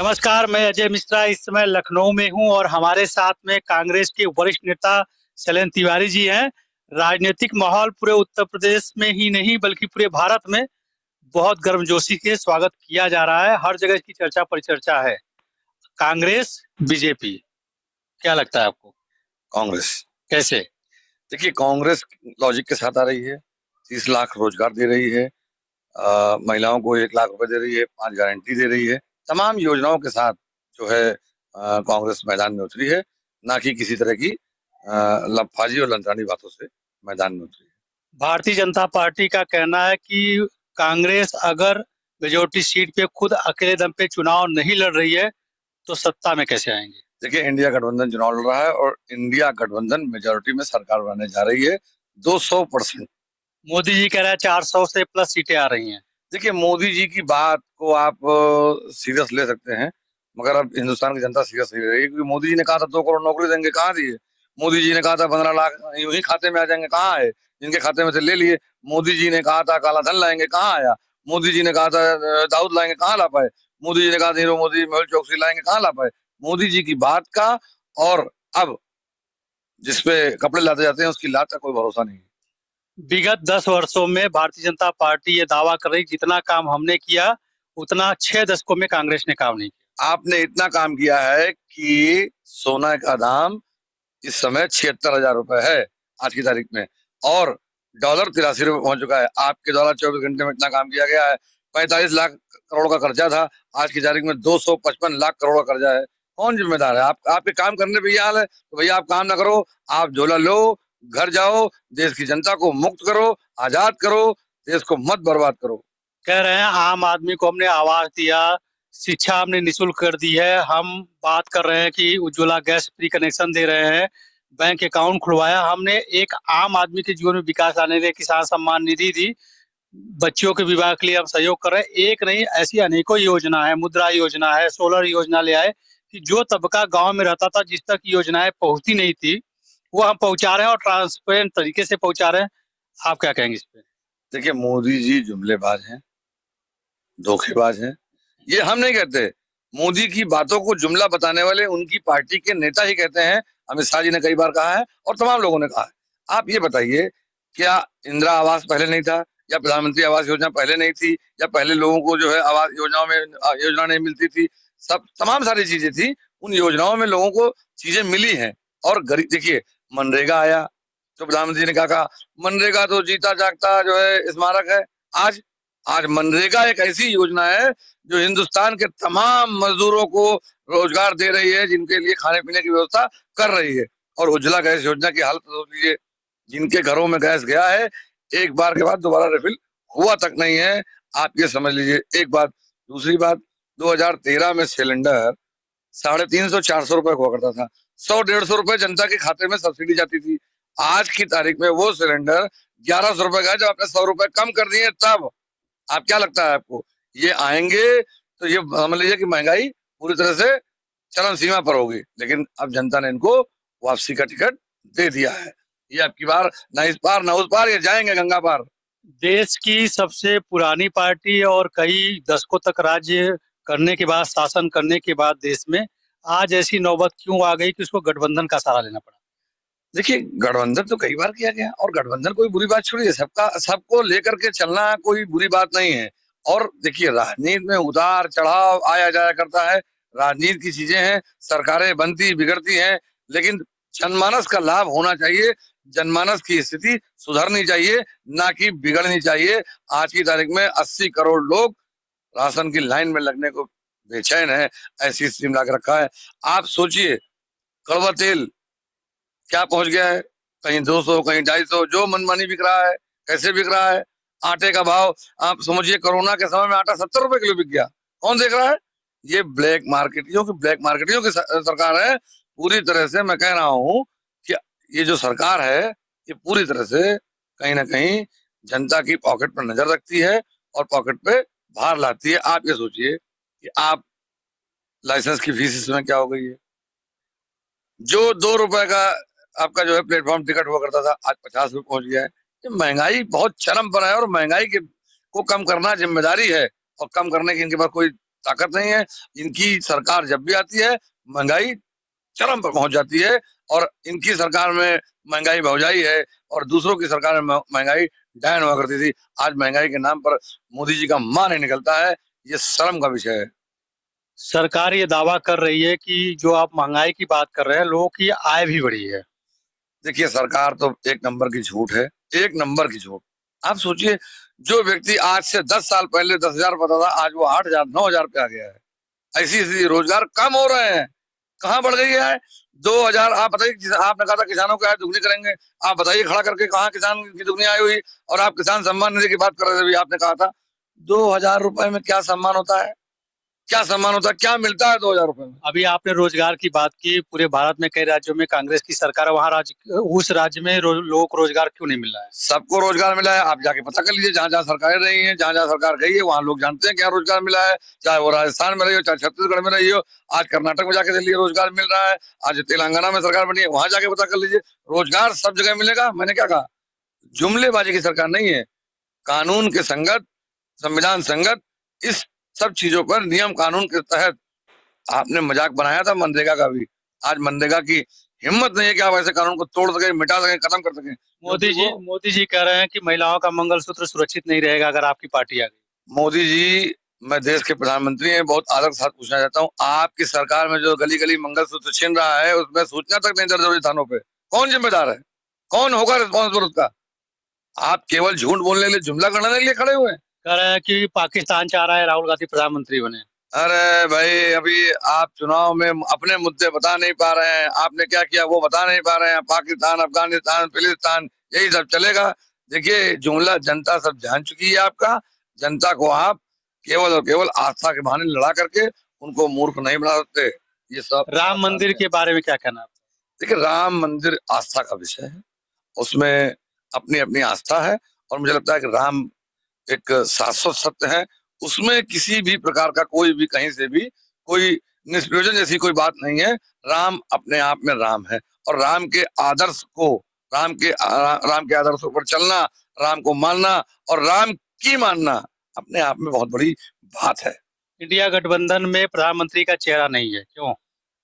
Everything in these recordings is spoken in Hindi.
नमस्कार, मैं अजय मिश्रा इस समय लखनऊ में हूं और हमारे साथ में कांग्रेस के वरिष्ठ नेता शैलेंद्र तिवारी जी हैं। राजनीतिक माहौल पूरे उत्तर प्रदेश में ही नहीं बल्कि पूरे भारत में बहुत गर्मजोशी से स्वागत किया जा रहा है। हर जगह इसकी चर्चा परिचर्चा है। कांग्रेस, बीजेपी, क्या लगता है आपको? कांग्रेस। कैसे? देखिए, कांग्रेस लॉजिक के साथ आ रही है। 30 लाख रोजगार दे रही है। महिलाओं को 1 लाख रुपए दे रही है, 5 गारंटी दे रही है। तमाम योजनाओं के साथ जो है कांग्रेस मैदान में उतरी है, ना कि किसी तरह की लफाजी और लंतानी बातों से मैदान में उतरी है। भारतीय जनता पार्टी का कहना है कि कांग्रेस अगर मेजोरिटी सीट पे खुद अकेले दम पे चुनाव नहीं लड़ रही है तो सत्ता में कैसे आएंगे? देखिए, इंडिया गठबंधन चुनाव लड़ रहा है और इंडिया गठबंधन मेजोरिटी में सरकार बनाने जा रही है 200%। मोदी जी कह रहा है 400 से प्लस सीटें आ रही हैं। देखिए, मोदी जी की बात को आप सीरियस ले सकते हैं, मगर अब हिंदुस्तान की जनता सीरियस नहीं ले रही है, क्योंकि मोदी जी ने कहा था 2 करोड़ नौकरी देंगे, कहाँ दिए? मोदी जी ने कहा था 15 लाख यूं ही खाते में आ जाएंगे, कहाँ आए? जिनके खाते में से ले लिए। मोदी जी ने कहा था काला धन लाएंगे, कहाँ आया? मोदी जी ने कहा था दाऊद लाएंगे, कहाँ ला पाए? मोदी जी ने कहा नीरव मोदी, मेहुल चौकसी लाएंगे, कहाँ ला पाए? मोदी जी की बात का और अब जिसपे कपड़े लाते जाते हैं उसकी लात का कोई भरोसा नहीं है। विगत 10 वर्षों में भारतीय जनता पार्टी ये दावा कर रही जितना काम हमने किया उतना 6 दशकों में कांग्रेस ने काम नहीं किया। आपने इतना काम किया है कि सोना का दाम इस समय 76,000 रुपए है आज की तारीख में, और डॉलर 83 रुपए पहुंच चुका है। आपके द्वारा 24 घंटे में इतना काम किया गया है। 45 लाख करोड़ का कर्जा था, आज की तारीख में 255 लाख करोड़ का कर्जा है। कौन जिम्मेदार है? आपके काम करने पे ये हाल है तो भैया आप काम ना करो, आप झोला लो, घर जाओ, देश की जनता को मुक्त करो, आजाद करो, देश को मत बर्बाद करो। कह रहे हैं आम आदमी को हमने आवाज दिया, शिक्षा हमने निःशुल्क कर दी है। हम बात कर रहे हैं कि उज्ज्वला गैस फ्री कनेक्शन दे रहे हैं, बैंक अकाउंट खुलवाया हमने। एक आम आदमी के जीवन में विकास लाने के लिए किसान सम्मान निधि दी, बच्चियों के विवाह के लिए हम सहयोग कर रहे हैं। एक नहीं, ऐसी अनेकों योजना है, मुद्रा योजना है, सोलर योजना ले आए कि जो तबका गांव में रहता था, जिस तक योजनाएं पहुंचती नहीं थी, वो हम पहुंचा रहे हैं और ट्रांसपेरेंट तरीके से पहुंचा रहे हैं। आप क्या कहेंगे इस पे? देखिए, मोदी जी जुमलेबाज हैं, धोखेबाज हैं। ये हम नहीं कहते, मोदी की बातों को जुमला बताने वाले उनकी पार्टी के नेता ही कहते हैं। अमित शाह जी ने कई बार कहा है और तमाम लोगों ने कहा है। आप ये बताइए, क्या इंदिरा आवास पहले नहीं था, या प्रधानमंत्री आवास योजना पहले नहीं थी, या पहले लोगों को जो है आवास योजनाओं में योजना नहीं मिलती थी? सब तमाम सारी चीजें थी, उन योजनाओं में लोगों को चीजें मिली हैं। और गरीब, देखिए, मनरेगा आया तो प्रधानमंत्री ने कहा मनरेगा तो जीता जागता जो है स्मारक है। आज आज मनरेगा एक ऐसी योजना है जो हिंदुस्तान के तमाम मजदूरों को रोजगार दे रही है, जिनके लिए खाने पीने की व्यवस्था कर रही है। और उज्ज्वला गैस योजना की हालत सोच लीजिए, जिनके घरों में गैस गया है, एक बार के बाद दोबारा रिफिल हुआ तक नहीं है। आप ये समझ लीजिए, एक बात। दूसरी बात, 2013 में सिलेंडर 350-400 रुपए हुआ करता था। 100-150 रुपए जनता के खाते में सब्सिडी जाती थी। आज की तारीख में वो सिलेंडर 1100 रुपए का है, जब आपने 100 रुपए कम कर दिए तब। आप क्या लगता है आपको, ये आएंगे तो ये समझ लीजिए कि महंगाई पूरी तरह से चरम सीमा पर होगी। लेकिन अब जनता ने इनको वापसी का टिकट दे दिया है। ये अब की बार ना इस पार ना उस पार, ये जाएंगे गंगा पार। देश की सबसे पुरानी पार्टी और कई दशकों तक राज्य करने के बाद, शासन करने के बाद देश में आज ऐसी नौबत क्यों आ गई कि उसको गठबंधन का सहारा लेना पड़ा? देखिए, गठबंधन तो कई बार किया गया, और गठबंधन कोई बुरी बात छोड़िए, सबका सबको लेकर के चलना कोई बुरी बात नहीं है। और देखिए, राजनीति में उतार चढ़ाव आया जाया करता है, राजनीति की चीजें हैं, सरकारें बनती बिगड़ती हैं, लेकिन जनमानस का लाभ होना चाहिए, जनमानस की स्थिति सुधरनी चाहिए, ना कि बिगड़नी चाहिए। आज की तारीख में 80 करोड़ लोग राशन की लाइन में लगने को बेचैन है, ऐसी स्थिति में लाकर रखा है। आप सोचिए, कड़वा तेल क्या पहुंच गया है, कहीं 200, कहीं 250, जो मनमानी बिक रहा है। कैसे बिक रहा है? आटे का भाव आप समझिए, कोरोना के समय में आटा 70 रुपए किलो बिक गया। कौन देख रहा है? ये ब्लैक मार्केटियों की सरकार है। पूरी तरह से मैं कह रहा हूँ कि ये जो सरकार है, ये पूरी तरह से कहीं ना कहीं जनता की पॉकेट पर नजर रखती है और पॉकेट पे भार लाती है। आप ये सोचिए कि आप लाइसेंस की फीस इसमें क्या हो गई है। जो 2 रुपए का आपका जो है प्लेटफॉर्म टिकट हुआ करता था, आज 50 रुपए पहुंच गया है। ये महंगाई बहुत चरम पर है, और महंगाई के को कम करना जिम्मेदारी है, और कम करने की इनके पास कोई ताकत नहीं है। इनकी सरकार जब भी आती है महंगाई चरम पर पहुंच जाती है, और इनकी सरकार में महंगाई भौजाई है और दूसरों की सरकार में महंगाई डायन हुआ करती थी। आज महंगाई के नाम पर मोदी जी का मां नहीं निकलता है, ये शर्म का विषय है। सरकार ये दावा कर रही है कि जो आप महंगाई की बात कर रहे हैं, लोगों की आय भी बढ़ी है। देखिए सरकार तो एक नंबर की झूठ है, एक नंबर की झूठ। आप सोचिए, जो व्यक्ति आज से 10 साल पहले 10,000 पाता था, आज वो 8,000 9,000 पे आ गया है। ऐसी ऐसी रोजगार कम हो रहे हैं, कहाँ बढ़ गई है? 2,000। आप बताइए, आपने कहा था किसानों की आय दुगनी करेंगे, आप बताइए खड़ा करके कहाँ किसान की दुगनी आय हुई? और आप किसान सम्मान निधि की बात कर रहे थे, आपने कहा था 2,000 रुपए में क्या सम्मान होता है? क्या सम्मान होता है? क्या मिलता है 2,000 रुपए में? अभी आपने रोजगार की बात की, पूरे भारत में कई राज्यों में कांग्रेस की सरकार है, वहाँ उस राज्य में लोगों को रोजगार क्यों नहीं मिल रहा है? सबको रोजगार मिला है, आप जाके पता कर लीजिए। जहां जहां सरकारें रही हैं, जहां जहां सरकार गई है, वहां लोग जानते हैं क्या रोजगार मिला है। चाहे वो राजस्थान में रही हो, चाहे छत्तीसगढ़ में रही हो, आज कर्नाटक में जाके दिल्ली रोजगार मिल रहा है, आज तेलंगाना में सरकार बनी है, वहां जाके पता कर लीजिए। रोजगार सब जगह मिलेगा। मैंने क्या कहा? जुमलेबाजी की सरकार नहीं है, कानून के संगत, संविधान संगत, इस सब चीजों पर नियम कानून के तहत। आपने मजाक बनाया था मनरेगा का भी, आज मनरेगा की हिम्मत नहीं है कि आप ऐसे कानून को तोड़ सके, मिटा सके, खत्म कर सके। मोदी जी कह रहे हैं कि महिलाओं का मंगलसूत्र सुरक्षित नहीं रहेगा अगर आपकी पार्टी आ गई। मोदी जी, मैं देश के प्रधानमंत्री हैं, बहुत आदर के साथ पूछना चाहता हूँ, आपकी सरकार में जो गली गली मंगलसूत्र छीन रहा है, उसमें सूचना तक नहीं दर्ज हो रही थानों पे। कौन जिम्मेदार है? कौन होगा रिस्पॉन्सिबल उसका? आप केवल झूठ बोलने के लिए, जुमला गढ़ने के लिए खड़े हुए हैं। कह रहे हैं कि पाकिस्तान चाह रहा है राहुल गांधी प्रधानमंत्री बने। अरे भाई, अभी आप चुनाव में अपने मुद्दे बता नहीं पा रहे हैं, आपने क्या किया वो बता नहीं पा रहे हैं। पाकिस्तान, अफगानिस्तान, फिलिस्तान, यही सब चलेगा। देखिए, जुमला जनता सब जान चुकी है आपका। जनता को आप केवल और केवल आस्था के बहाने लड़ा करके उनको मूर्ख नहीं बना सकते। ये सब राम मंदिर के बारे में क्या कहना है? देखिए, राम मंदिर आस्था का विषय है, उसमें अपनी अपनी आस्था है, और मुझे लगता है कि राम एक शाश्वत सत्य है। उसमें किसी भी प्रकार का कोई भी कहीं से भी कोई निष्प्रयोजन जैसी कोई बात नहीं है। राम अपने आप में राम है, और राम के आदर्श को, राम के आदर्शों पर चलना, राम को मानना और राम की मानना अपने आप में बहुत बड़ी बात है। इंडिया गठबंधन में प्रधानमंत्री का चेहरा नहीं है, क्यों?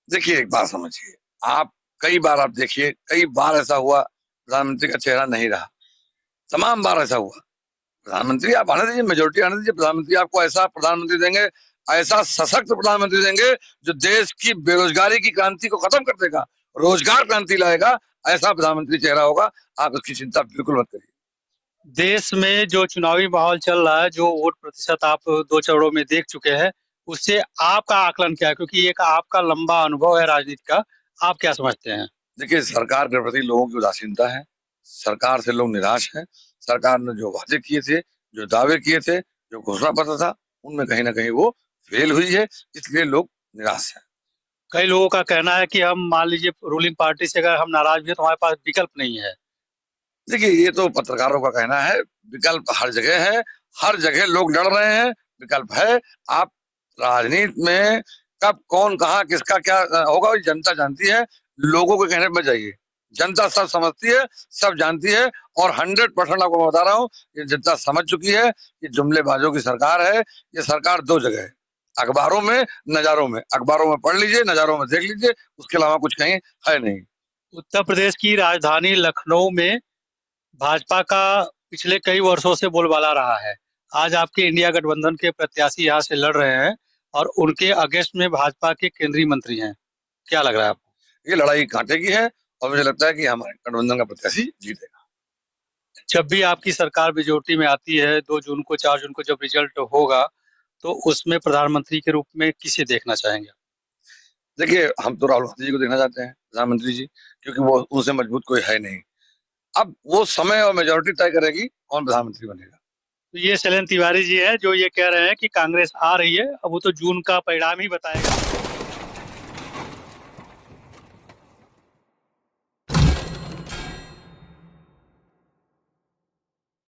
देखिए, एक बात समझिए, आप कई बार आप देखिए, कई बार ऐसा हुआ प्रधानमंत्री का चेहरा नहीं रहा, तमाम बार ऐसा हुआ। प्रधानमंत्री आप आने दीजिए, मेजोरिटी आने दीजिए, प्रधानमंत्री आपको ऐसा प्रधानमंत्री देंगे, ऐसा सशक्त प्रधानमंत्री देंगे जो देश की बेरोजगारी की क्रांति को खत्म कर देगा, रोजगार क्रांति लाएगा। ऐसा प्रधानमंत्री चेहरा होगा, आप उसकी चिंता बिल्कुल मत करिए। देश में जो चुनावी माहौल चल रहा है, जो वोट प्रतिशत आप 2 चरणों में देख चुके हैं, उससे आपका आकलन क्या है? क्योंकि एक आपका लंबा अनुभव है राजनीति का, आप क्या समझते हैं? देखिए, सरकार के प्रति लोगों की उदासीनता है, सरकार से लोग निराश हैं। सरकार ने जो वादे किए थे, जो दावे किए थे, जो घोषणा पत्र था, उनमें कहीं ना कहीं वो फेल हुई है, इसलिए लोग निराश हैं। कई लोगों का कहना है कि हम मान लीजिए रूलिंग पार्टी से अगर हम नाराज भी हैं तो हमारे पास विकल्प नहीं है। देखिए, ये तो पत्रकारों का कहना है, विकल्प हर जगह है, हर जगह लोग लड़ रहे हैं, विकल्प है। आप राजनीति में कब कौन कहाँ किसका क्या होगा, ये जनता जानती है। लोगों के कहने पर जाइए, जनता सब समझती है, सब जानती है, और 100% आपको मैं बता रहा हूँ, ये जनता समझ चुकी है कि जुमलेबाजों की सरकार है। ये सरकार दो जगह है, अखबारों में, नजारों में। अखबारों में पढ़ लीजिए, नजारों में देख लीजिए, उसके अलावा कुछ कहीं है नहीं। उत्तर प्रदेश की राजधानी लखनऊ में भाजपा का पिछले कई वर्षों से बोलबाला रहा है। आज आपके इंडिया गठबंधन के प्रत्याशी यहाँ से लड़ रहे हैं और उनके अगेंस्ट में भाजपा के केंद्रीय मंत्री हैं। क्या लग रहा है आपको? ये लड़ाई कांटे की है, और मुझे लगता है कि हमारे गठबंधन का प्रत्याशी जीतेगा। जब भी आपकी सरकार मेजोरिटी में आती है, 2 जून को, 4 जून को जब रिजल्ट होगा, तो उसमें प्रधानमंत्री के रूप में किसे देखना चाहेंगे? देखिए, हम तो राहुल गांधी जी को देखना चाहते हैं प्रधानमंत्री जी, क्योंकि वो उनसे मजबूत कोई है नहीं। अब वो समय और मेजोरिटी तय करेगी कौन प्रधानमंत्री बनेगा। तो ये शैलेंद्र तिवारी जी हैं जो ये कह रहे हैं कि कांग्रेस आ रही है, अब वो तो जून का परिणाम ही बताएगा।